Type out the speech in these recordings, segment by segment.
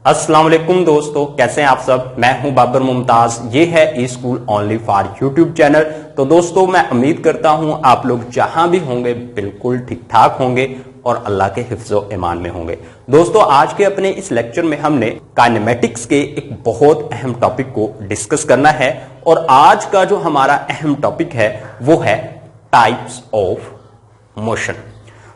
अस्सलाम वालेकुम दोस्तों, कैसे हैं आप सब। मैं हूं बाबर मुमताज, ये है E school only for YouTube channel. तो दोस्तों मैं उम्मीद करता हूं आप लोग जहां भी होंगे बिल्कुल ठीक ठाक होंगे और अल्लाह के हिफ्ज़ो ईमान में होंगे। दोस्तों आज के अपने इस लेक्चर में हमने काइनेमेटिक्स के एक बहुत अहम टॉपिक को डिस्कस करना है और आज का जो हमारा अहम टॉपिक है वो है टाइप्स ऑफ मोशन।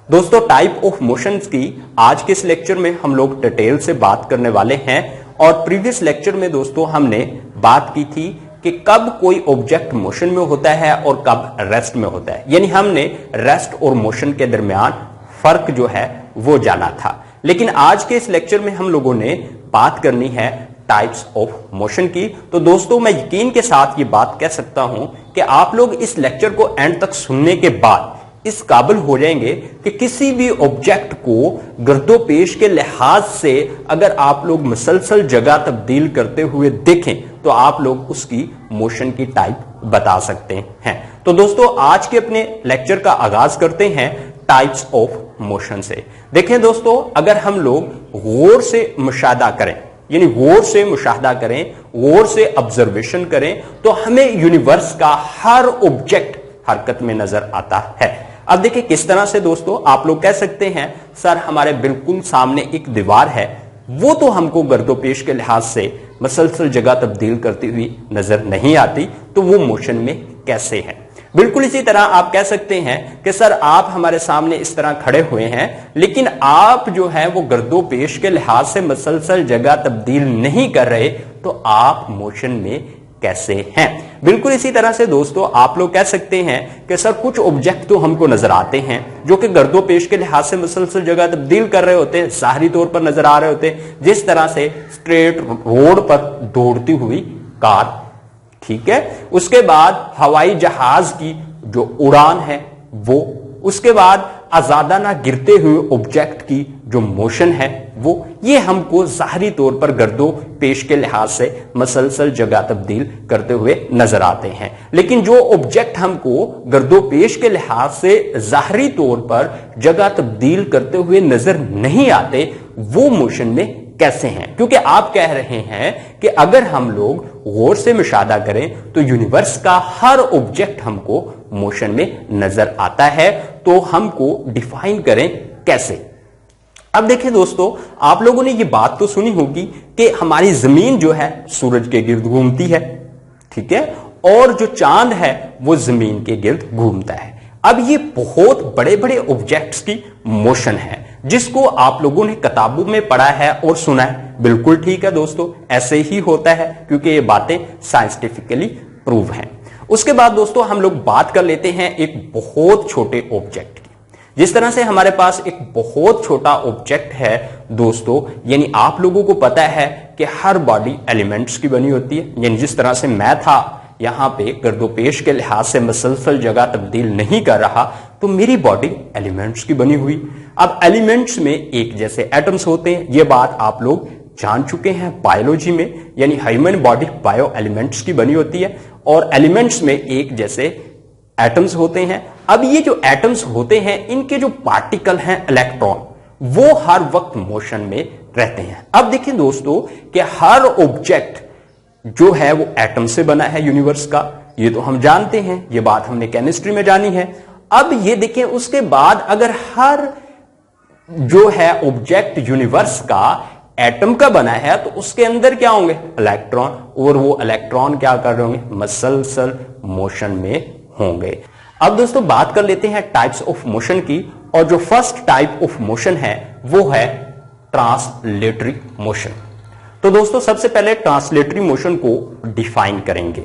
दोस्तों टाइप ऑफ मोशंस की आज के इस लेक्चर में हम लोग डिटेल से बात करने वाले हैं और प्रीवियस लेक्चर में दोस्तों हमने बात की थी कि कब कोई ऑब्जेक्ट मोशन में होता है और कब रेस्ट में होता है, यानी हमने रेस्ट और मोशन के दरमियान फर्क जो है वो जाना था। लेकिन आज के इस लेक्चर में हम लोगों ने बात करनी है टाइप्स ऑफ मोशन की। तो दोस्तों मैं यकीन के साथ ये बात कह सकता हूं कि आप लोग इस लेक्चर को एंड तक सुनने के बाद इस काबिल हो जाएंगे कि किसी भी ऑब्जेक्ट को गर्दोपेश के लिहाज से अगर आप लोग मुसलसल जगह तब्दील करते हुए देखें तो आप लोग उसकी मोशन की टाइप बता सकते हैं। तो दोस्तों आज के अपने लेक्चर का आगाज करते हैं टाइप्स ऑफ मोशन से। देखें दोस्तों, अगर हम लोग गौर से मुशाहदा करें, यानी गौर से मुशाहदा करें, गौर से ऑब्जर्वेशन करें, तो हमें यूनिवर्स का हर ऑब्जेक्ट हरकत में नजर आता है। अब देखिए किस तरह से दोस्तों, आप लोग कह सकते हैं सर हमारे बिल्कुल सामने एक दीवार है, वो तो हमको गर्दोपेश के लिहाज से मसलसल जगह तब्दील करती हुई नजर नहीं आती, तो वो मोशन में कैसे है। बिल्कुल इसी तरह आप कह सकते हैं कि सर आप हमारे सामने इस तरह खड़े हुए हैं लेकिन आप जो है वो गर्दोपेश के लिहाज से मसलसल जगह तब्दील नहीं कर रहे, तो आप मोशन में कैसे हैं। बिल्कुल इसी तरह से दोस्तों आप लोग कह सकते हैं कि सर कुछ ऑब्जेक्ट तो हमको नजर आते हैं जो कि गर्दोपेश के लिहाज से मुसलसल जगह तब्दील कर रहे होते हैं, जाहिरी तौर पर नजर आ रहे होते हैं, जिस तरह से स्ट्रेट रोड पर दौड़ती हुई कार, ठीक है। उसके बाद हवाई जहाज की जो उड़ान है वो, उसके बाद आजादाना गिरते हुए ऑब्जेक्ट की जो मोशन है वो, ये हमको जाहिरी तौर पर गर्दो पेश के लिहाज से मसलसल जगह तब्दील करते हुए नजर आते हैं। लेकिन जो ऑब्जेक्ट हमको गर्दो पेश के लिहाज से जाहिरी तौर पर जगह तब्दील करते हुए नजर नहीं आते, वो मोशन में कैसे हैं। क्योंकि आप कह रहे हैं कि अगर हम लोग गौर से मुशाहदा करें तो यूनिवर्स का हर ऑब्जेक्ट हमको मोशन में नजर आता है, तो हमको डिफाइन करें कैसे। अब देखिए दोस्तों, आप लोगों ने ये बात तो सुनी होगी कि हमारी जमीन जो है सूरज के गिर्द घूमती है, ठीक है, और जो चांद है वो जमीन के गिर्द घूमता है। अब ये बहुत बड़े बड़े ऑब्जेक्ट्स की मोशन है जिसको आप लोगों ने किताबों में पढ़ा है और सुना है। बिल्कुल ठीक है दोस्तों, ऐसे ही होता है क्योंकि ये बातें साइंटिफिकली प्रूव हैं। उसके बाद दोस्तों हम लोग बात कर लेते हैं एक बहुत छोटे ऑब्जेक्ट की। जिस तरह से हमारे पास एक बहुत छोटा ऑब्जेक्ट है दोस्तों, यानी आप लोगों को पता है कि हर बॉडी एलिमेंट्स की बनी होती है, यानी जिस तरह से मैं था यहां पे गर्दोपेश के लिहाज से मसलसल जगह तब्दील नहीं कर रहा, तो मेरी बॉडी एलिमेंट्स की बनी हुई। अब एलिमेंट्स में एक जैसे एटम्स होते हैं, ये बात आप लोग जान चुके हैं बायोलॉजी में, यानी ह्यूमन बॉडी बायो एलिमेंट्स की बनी होती है और एलिमेंट्स में एक जैसे एटम्स होते हैं। अब ये जो एटम्स होते हैं इनके जो पार्टिकल हैं इलेक्ट्रॉन, वो हर वक्त मोशन में रहते हैं। अब देखिए दोस्तों कि हर ऑब्जेक्ट जो है वो एटम से बना है यूनिवर्स का, ये तो हम जानते हैं, ये बात हमने केमिस्ट्री में जानी है। अब ये देखें उसके बाद अगर हर जो है ऑब्जेक्ट यूनिवर्स का एटम का बना है तो उसके अंदर क्या होंगे, इलेक्ट्रॉन, और वो इलेक्ट्रॉन क्या कर रहे होंगे, मसलसल मोशन में होंगे। अब दोस्तों बात कर लेते हैं टाइप्स ऑफ मोशन की, और जो फर्स्ट टाइप ऑफ मोशन है वो है ट्रांसलेटरी मोशन। तो दोस्तों सबसे पहले ट्रांसलेटरी मोशन को डिफाइन करेंगे।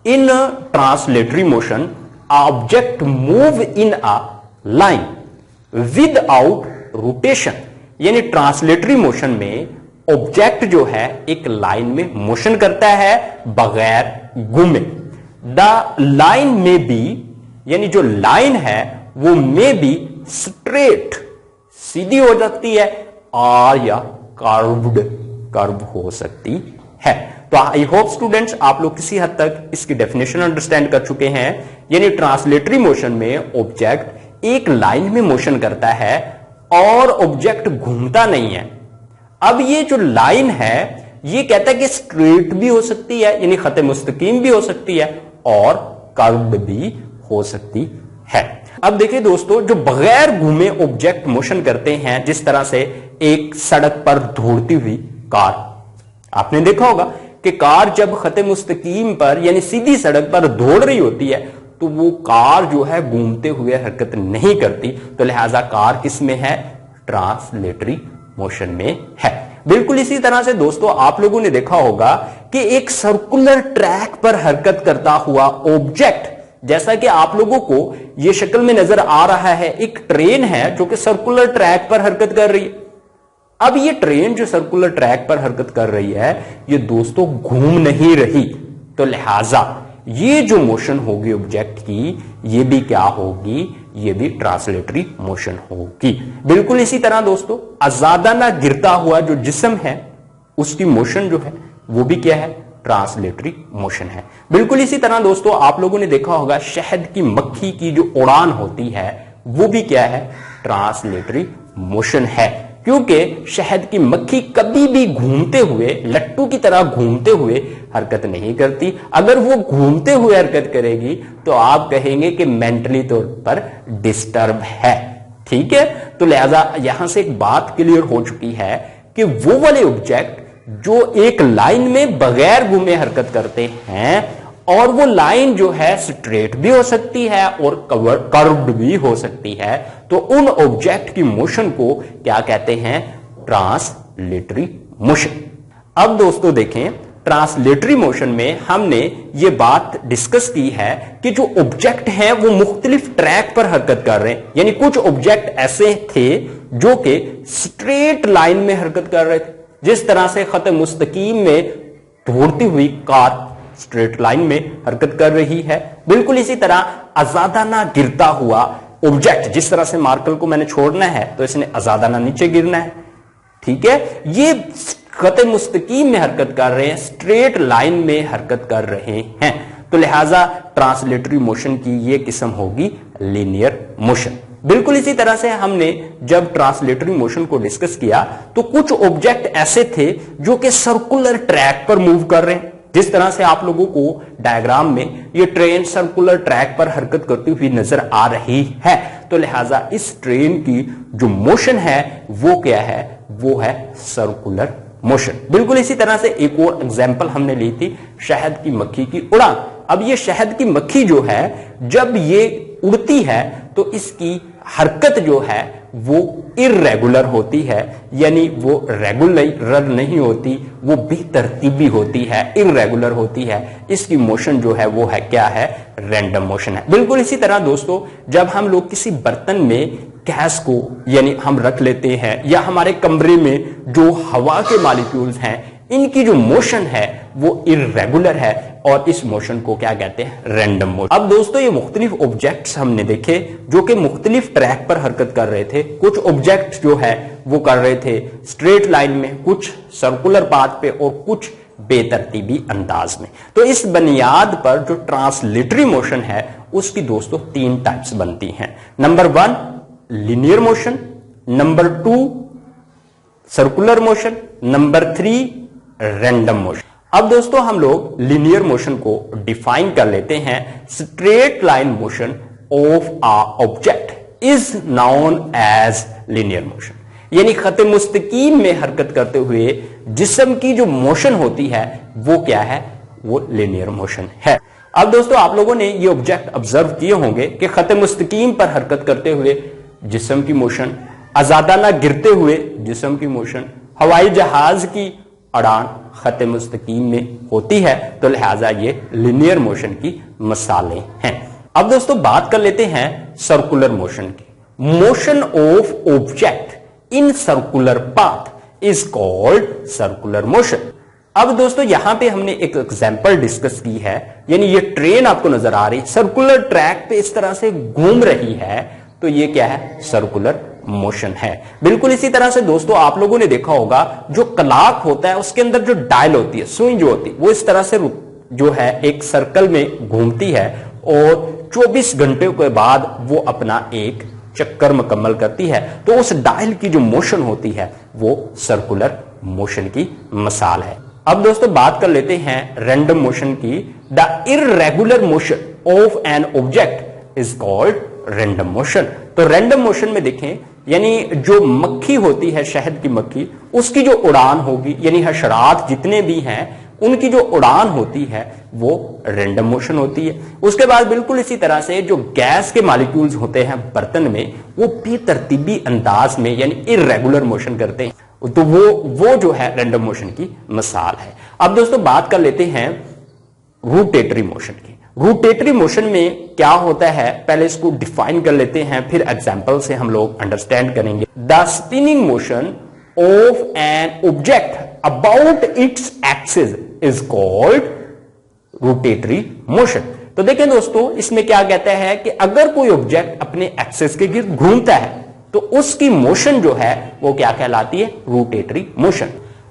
In translatory motion object move in a line without rotation, यानी ट्रांसलेटरी मोशन में ऑब्जेक्ट जो है एक लाइन में मोशन करता है बगैर घूमे। द लाइन में बी, यानी जो लाइन है वो में बी स्ट्रेट, सीधी हो सकती है, और या कर्व हो सकती है। तो आई होप स्टूडेंट्स आप लोग किसी हद तक इसकी डेफिनेशन अंडरस्टैंड कर चुके हैं। यानी ट्रांसलेटरी मोशन में ऑब्जेक्ट एक लाइन में मोशन करता है और ऑब्जेक्ट घूमता नहीं है। अब ये जो लाइन है ये कहता है कि स्ट्रेट भी हो सकती है यानी खत मुस्तकीम भी हो सकती है और कर्व्ड भी हो सकती है। अब देखिए दोस्तों, जो बगैर घूमे ऑब्जेक्ट मोशन करते हैं, जिस तरह से एक सड़क पर दौड़ती हुई कार, आपने देखा होगा कि कार जब खत मुस्तकीम पर यानी सीधी सड़क पर दौड़ रही होती है तो वो कार जो है घूमते हुए हरकत नहीं करती, तो लिहाजा कार किसमें है? ट्रांसलेटरी मोशन में है। बिल्कुल इसी तरह से दोस्तों आप लोगों ने देखा होगा कि एक सर्कुलर ट्रैक पर हरकत करता हुआ ऑब्जेक्ट, जैसा कि आप लोगों को यह शक्ल में नजर आ रहा है, एक ट्रेन है जो कि सर्कुलर ट्रैक पर हरकत कर रही है। अब ये ट्रेन जो सर्कुलर ट्रैक पर हरकत कर रही है ये दोस्तों घूम नहीं रही, तो लिहाजा ये जो मोशन होगी ऑब्जेक्ट की ये भी क्या होगी? ये भी ट्रांसलेटरी मोशन होगी। बिल्कुल इसी तरह दोस्तों आजादाना गिरता हुआ जो जिस्म है उसकी मोशन जो है वो भी क्या है? ट्रांसलेटरी मोशन है। बिल्कुल इसी तरह दोस्तों आप लोगों ने देखा होगा शहद की मक्खी की जो उड़ान होती है वो भी क्या है? ट्रांसलेटरी मोशन है, क्योंकि शहद की मक्खी कभी भी घूमते हुए, लट्टू की तरह घूमते हुए हरकत नहीं करती। अगर वो घूमते हुए हरकत करेगी तो आप कहेंगे कि मेंटली तौर पर डिस्टर्ब है। ठीक है, तो लिहाजा यहां से एक बात क्लियर हो चुकी है कि वो वाले ऑब्जेक्ट जो एक लाइन में बगैर घूमे हरकत करते हैं और वो लाइन जो है स्ट्रेट भी हो सकती है और कर्व्ड भी हो सकती है, तो उन ऑब्जेक्ट की मोशन को क्या कहते हैं? Translatory motion. अब दोस्तों देखें, ट्रांसलेटरी मोशन में हमने ये बात डिस्कस की है कि जो ऑब्जेक्ट हैं वो मुख्तलिफ ट्रैक पर हरकत कर रहे हैं, यानी कुछ ऑब्जेक्ट ऐसे थे जो कि स्ट्रेट लाइन में हरकत कर रहे थे, जिस तरह से खत मुस्तकीम में दौड़ती हुई कार स्ट्रेट लाइन में हरकत कर रही है। बिल्कुल इसी तरह आजादाना गिरता हुआ ऑब्जेक्ट, जिस तरह से मार्कल को मैंने छोड़ना है तो इसने आजादाना नीचे गिरना है। ठीक है, ये खत मुस्तकीम में हरकत कर रहे हैं, स्ट्रेट लाइन में हरकत कर रहे हैं, तो लिहाजा ट्रांसलेटरी मोशन की ये किस्म होगी लीनियर मोशन। बिल्कुल इसी तरह से हमने जब ट्रांसलेटरी मोशन को डिस्कस किया तो कुछ ऑब्जेक्ट ऐसे थे जो कि सर्कुलर ट्रैक पर मूव कर रहे हैं, जिस तरह से आप लोगों को डायग्राम में ये ट्रेन सर्कुलर ट्रैक पर हरकत करती हुई नजर आ रही है, तो लिहाजा इस ट्रेन की जो मोशन है वो क्या है? वो है सर्कुलर मोशन। बिल्कुल इसी तरह से एक और एग्जांपल हमने ली थी शहद की मक्खी की उड़ान। अब ये शहद की मक्खी जो है जब ये उड़ती है तो इसकी हरकत जो है वो इर्रेगुलर होती है, यानी वो रेगुलर नहीं होती, वो बेतरतीबी होती है, इर्रेगुलर होती है। इसकी मोशन जो है वो है क्या है? रैंडम मोशन है। बिल्कुल इसी तरह दोस्तों जब हम लोग किसी बर्तन में गैस को यानी हम रख लेते हैं या हमारे कमरे में जो हवा के मॉलिक्यूल्स हैं इनकी जो मोशन है वो इर्रेगुलर है और इस मोशन को क्या कहते हैं? Random motion. अब दोस्तों ये मुख्तलिफ ऑब्जेक्ट्स हमने देखे जो कि मुख्तलिफ ट्रैक पर हरकत कर रहे थे। कुछ ऑब्जेक्ट जो है वो कर रहे थे स्ट्रेट लाइन में, कुछ सर्कुलर पाथ पे और कुछ बेतरतीबी अंदाज में। तो इस बुनियाद पर जो ट्रांसलेटरी मोशन है उसकी दोस्तों 3 टाइप्स बनती हैं। Number 1 linear motion, number 2 circular motion, number 3 random motion. अब दोस्तों हम लोग लीनियर मोशन को डिफाइन कर लेते हैं। Straight line motion of a object is known as linear motion, यानी खत मुस्तकीम में हरकत करते हुए जिस्म की जो मोशन होती है वो क्या है? वो लीनियर मोशन है। अब दोस्तों आप लोगों ने ये ऑब्जेक्ट ऑब्जर्व किए होंगे कि खत मुस्तकीम पर हरकत करते हुए जिस्म की मोशन, आजादाना गिरते हुए जिस्म की मोशन, हवाई जहाज की उड़ान खत मुस्तकीम में होती है, तो लिहाजा ये लीनियर मोशन की मिसालें हैं। अब दोस्तों बात कर लेते हैं सर्कुलर मोशन की। Motion of object in circular path is called circular motion. अब दोस्तों यहां पे हमने एक एग्जांपल डिस्कस की है, यानी ये ट्रेन आपको नजर आ रही सर्कुलर ट्रैक पे इस तरह से घूम रही है, तो ये क्या है? सर्कुलर मोशन है। बिल्कुल इसी तरह से दोस्तों आप लोगों ने देखा होगा जो क्लॉक होता है उसके अंदर जो डायल होती है, सुई जो होती है, वो इस तरह से जो है एक सर्कल में घूमती है और 24 घंटे के बाद वो अपना एक चक्कर मुकम्मल करती है, तो उस डायल की जो मोशन होती है वो सर्कुलर मोशन की मिसाल है। अब दोस्तों बात कर लेते हैं रैंडम मोशन की। The irregular motion of an object is called random motion. तो रैंडम मोशन में देखें, यानी जो मक्खी होती है, शहद की मक्खी, उसकी जो उड़ान होगी, यानी हशरात जितने भी हैं उनकी जो उड़ान होती है वो रैंडम मोशन होती है। उसके बाद बिल्कुल इसी तरह से जो गैस के मॉलिक्यूल्स होते हैं बर्तन में, वो बेतरतीबी अंदाज में यानी इर्रेगुलर मोशन करते हैं, तो वो जो है रैंडम मोशन की मिसाल है। अब दोस्तों बात कर लेते हैं रोटेटरी मोशन की। रोटेटरी मोशन में क्या होता है, पहले इसको डिफाइन कर लेते हैं, फिर एग्जांपल से हम लोग अंडरस्टैंड करेंगे। The spinning motion of an object about its axis is called rotatory motion. तो देखें दोस्तों, इसमें क्या कहता है कि अगर कोई ऑब्जेक्ट अपने एक्सिस के गिर्द घूमता है तो उसकी मोशन जो है वो क्या कहलाती है, रोटेटरी मोशन।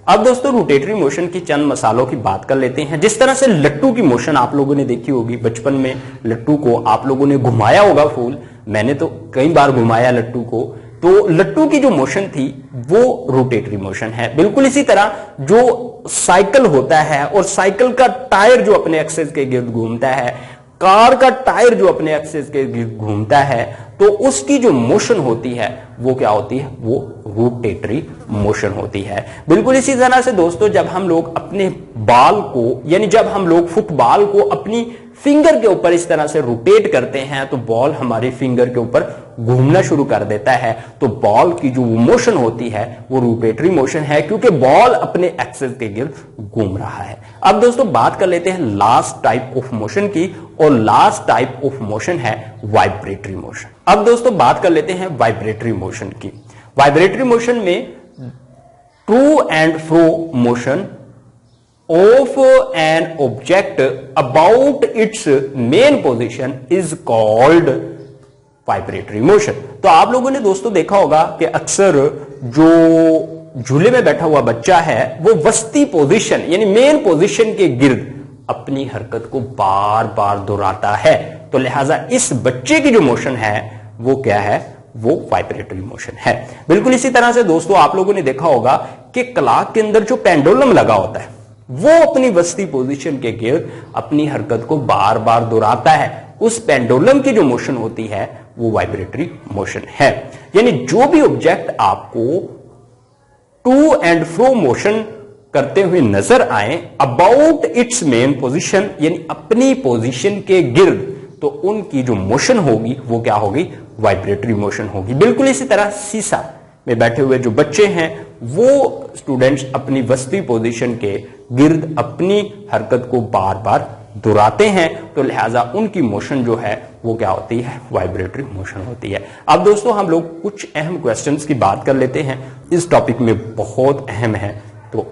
अब दोस्तों रोटेटरी मोशन की चंद मसालों की बात कर लेते हैं। जिस तरह से लट्टू की मोशन आप लोगों ने देखी होगी, बचपन में लट्टू को आप लोगों ने घुमाया होगा फूल, मैंने तो कई बार घुमाया लट्टू को, तो लट्टू की जो मोशन थी वो रोटेटरी मोशन है। बिल्कुल इसी तरह जो साइकिल होता है और साइकिल का टायर जो अपने एक्सिस के गिर्द घूमता है, कार का टायर जो अपने एक्सिस के गिर्द घूमता है, तो उसकी जो मोशन होती है वो क्या होती है, वो रोटेटरी मोशन होती है। बिल्कुल इसी तरह से दोस्तों जब हम लोग अपने बाल को, यानी जब हम लोग फुटबॉल को अपनी फिंगर के ऊपर इस तरह से रोटेट करते हैं तो बॉल हमारे फिंगर के ऊपर घूमना शुरू कर देता है, तो बॉल की जो मोशन होती है वो रोटेटरी मोशन है, क्योंकि बॉल अपने एक्सिस के गिर्द घूम रहा है। अब दोस्तों बात कर लेते हैं लास्ट टाइप ऑफ मोशन की, और लास्ट टाइप ऑफ मोशन है वाइब्रेटरी मोशन। अब दोस्तों बात कर लेते हैं वाइब्रेटरी मोशन की। वाइब्रेटरी मोशन में to and fro motion of an object about its main position is called vibratory motion. तो आप लोगों ने दोस्तों देखा होगा कि अक्सर जो झूले में बैठा हुआ बच्चा है वो वस्ती पोजीशन यानी मेन पोजीशन के गिर्द अपनी हरकत को बार बार दोहराता है, तो लिहाजा इस बच्चे की जो मोशन है वो क्या है, वो वाइब्रेटरी मोशन है। बिल्कुल इसी तरह से दोस्तों आप लोगों ने देखा होगा कि क्लॉक के अंदर जो पेंडुलम लगा होता है वो अपनी वस्ती पोजीशन के गिर्द अपनी हरकत को बार बार दोहराता है, उस पेंडुलम की जो मोशन होती है वो वाइब्रेटरी मोशन है। यानी जो भी ऑब्जेक्ट आपको टू एंड फ्रो मोशन करते हुए नजर आए अबाउट इट्स मेन पोजीशन यानी अपनी पोजीशन के गिर्द, तो उनकी जो मोशन होगी वो क्या होगी, वाइब्रेटरी मोशन होगी। बिल्कुल इसी तरह सीसा में बैठे हुए जो बच्चे हैं वो स्टूडेंट्स अपनी वस्ती पोजीशन के गिर्द अपनी हरकत को बार बार दोहराते हैं, तो लिहाजा उनकी मोशन जो है वो क्या होती है, वाइब्रेटरी मोशन होती है। अब दोस्तों हम लोग कुछ अहम क्वेश्चंस की बात कर लेते हैं, इस टॉपिक में बहुत अहम है, तो